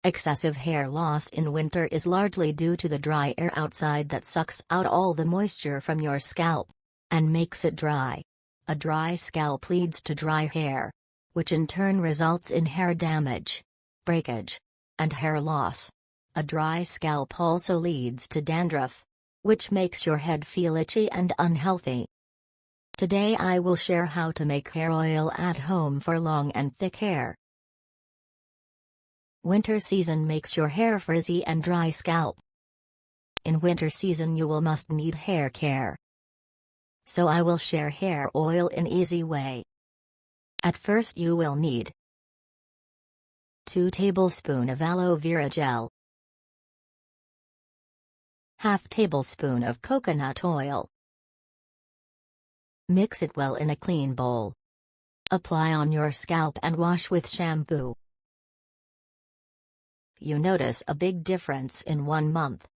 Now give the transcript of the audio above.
Excessive hair loss in winter is largely due to the dry air outside that sucks out all the moisture from your scalp and makes it dry. A dry scalp leads to dry hair, which in turn results in hair damage, breakage, and hair loss. A dry scalp also leads to dandruff, which makes your head feel itchy and unhealthy. Today I will share how to make hair oil at home for long and thick hair. Winter season makes your hair frizzy and dry scalp. In winter season you will must need hair care. So I will share hair oil in easy way. At first you will need 2 tablespoons of aloe vera gel, ½ tablespoon of coconut oil. Mix it well in a clean bowl. Apply on your scalp and wash with shampoo. You notice a big difference in 1 month.